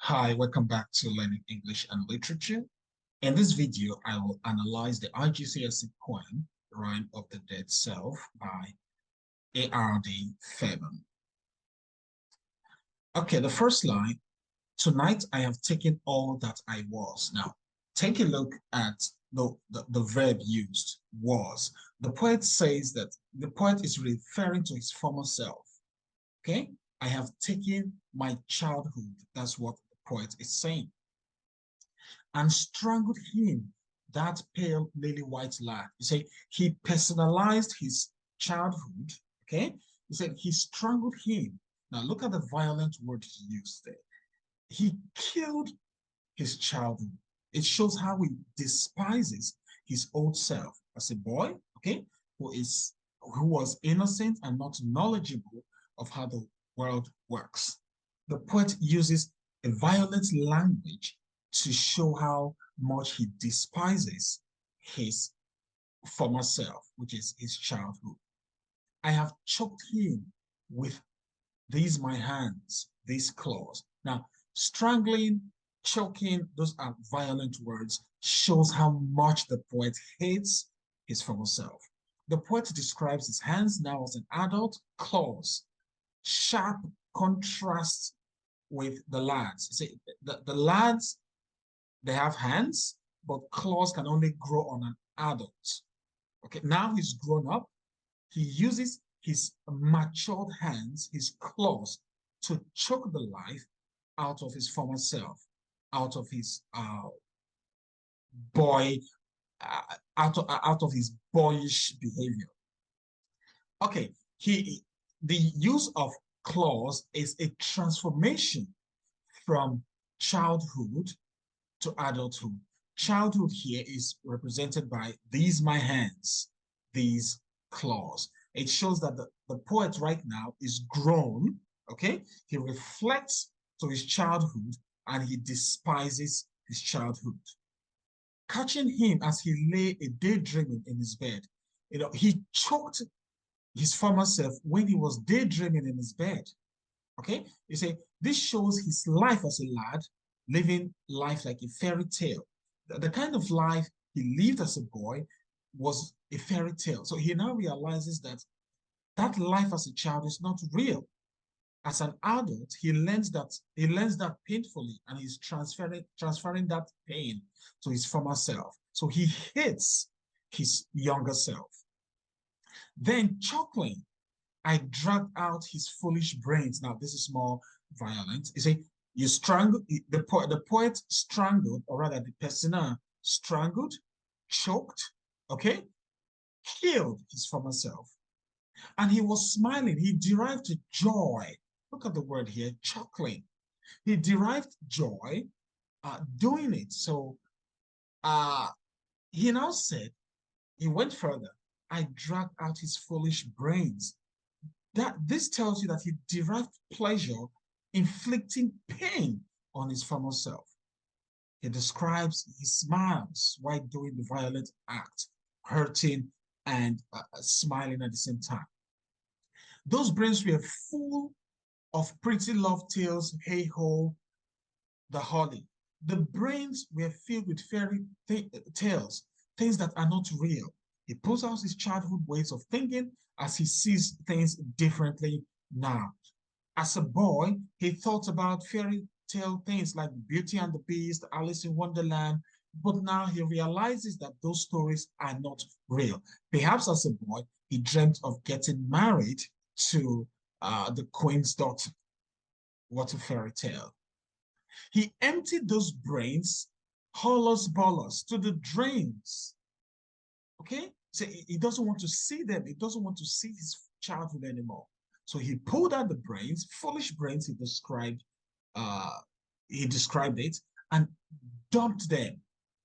Hi, welcome back to Learning English and Literature. In this video, I will analyze the iGCSE poem, Rhyme of the Dead Self by A.R.D. Fairbairn. Okay, the first line, tonight I have taken all that I was. Now, take a look at the verb used, was. The poet says that the poet is referring to his former self. Okay, I have taken my childhood. That's what the poet is saying. And strangled him, that pale lily white lad. You say he personalized his childhood. Okay, he said he strangled him. Now look at the violent word he used there. He killed his childhood. It shows how he despises his old self as a boy. Okay, who was innocent and not knowledgeable of how the world works. The poet uses a violent language to show how much he despises his former self, which is his childhood. I have choked him with these my hands, these claws. Now, strangling, choking, those are violent words, shows how much the poet hates his former self. The poet describes his hands now as an adult, claws, sharp contrast with the lads. See, the lads, they have hands, but claws can only grow on an adult. Okay, now he's grown up. He uses his matured hands, his claws, to choke the life out of his former self, out of his boy, out of his boyish behavior. Okay, the use of claws is a transformation from childhood to adulthood. Childhood here is represented by these my hands, these claws. It shows that the poet right now is grown, okay? He reflects to his childhood and he despises his childhood. Catching him as he lay a daydreaming in his bed, he choked his former self when he was daydreaming in his bed. Okay, you say this shows his life as a lad, living life like a fairy tale. The kind of life he lived as a boy was a fairy tale. So he now realizes that that life as a child is not real. As an adult, he learns that painfully, and he's transferring that pain to his former self. So he hates his younger self. Then chuckling, I dragged out his foolish brains. Now, this is more violent. You see, you strangled, the poet strangled, or rather, the persona strangled, choked, okay, killed his former self. And he was smiling. He derived joy. Look at the word here, chuckling. He derived joy doing it. So he now said, he went further. I dragged out his foolish brains. That this tells you that he derived pleasure inflicting pain on his former self. He describes his smiles while doing the violent act, hurting and smiling at the same time. Those brains were full of pretty love tales, hey ho, the holly. The brains were filled with fairy tales, things that are not real. He pulls out his childhood ways of thinking as he sees things differently now. As a boy, he thought about fairy tale things like Beauty and the Beast, Alice in Wonderland, but now he realizes that those stories are not real. Perhaps as a boy, he dreamt of getting married to the queen's daughter. What a fairy tale. He emptied those brains, hollows bollers, to the drains. Okay? So he doesn't want to see them. He doesn't want to see his childhood anymore. So he pulled out the brains, foolish brains he described it, and dumped them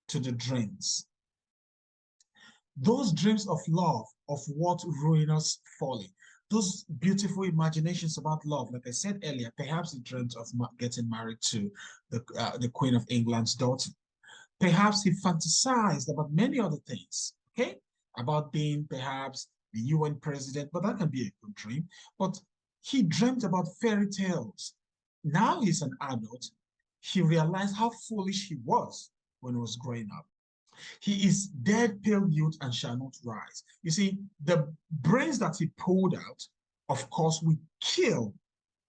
to the drains. Those dreams of love, of what ruinous folly, those beautiful imaginations about love, like I said earlier, perhaps he dreamt of getting married to the Queen of England's daughter. Perhaps he fantasized about many other things, okay? About being perhaps the UN president, but that can be a good dream. But he dreamt about fairy tales. Now he's an adult. he realized how foolish he was when he was growing up. He is dead, pale youth, and shall not rise. You see, the brains that he pulled out, of course, will kill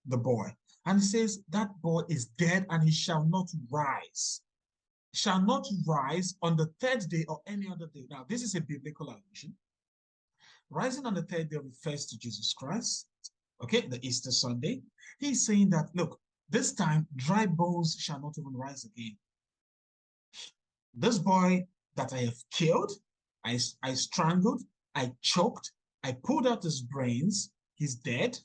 the boy. And he says, that boy is dead and he shall not rise. Shall not rise on the third day or any other day. Now, this is a biblical allusion. Rising on the third day refers to Jesus Christ, okay, the Easter Sunday. He's saying that, look, this time dry bones shall not even rise again. This boy that I have killed, I strangled, I choked, I pulled out his brains, he's dead,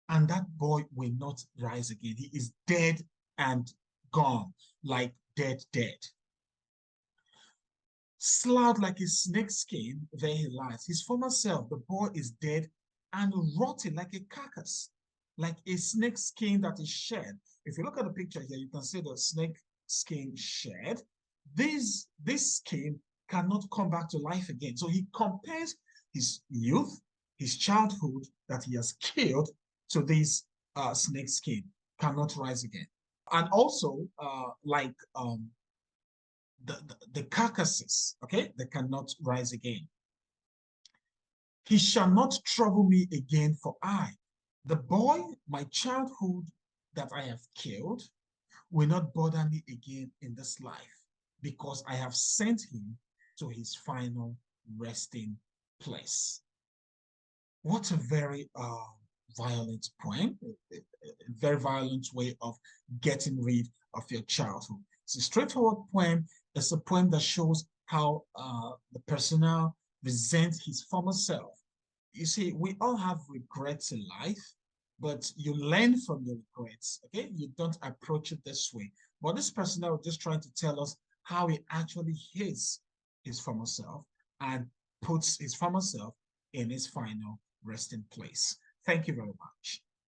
and that boy will not rise again. He is dead and gone, like dead, dead. Sloughed like a snake skin, there he lies. His former self, the boy, is dead and rotting like a carcass, like a snake skin that is shed. If you look at the picture here, you can see the snake skin shed. This skin cannot come back to life again. So he compares his youth, his childhood that he has killed to this snake skin, cannot rise again. And also, the carcasses, okay, they cannot rise again. He shall not trouble me again, for I, the boy, my childhood that I have killed, will not bother me again in this life, because I have sent him to his final resting place. What a very violent poem, a very violent way of getting rid of your childhood. It's a straightforward poem. It's a poem that shows how the person resents his former self. You see, we all have regrets in life, but you learn from your regrets, okay? You don't approach it this way. But this person was just trying to tell us how he actually hates his former self and puts his former self in his final resting place. Thank you very much.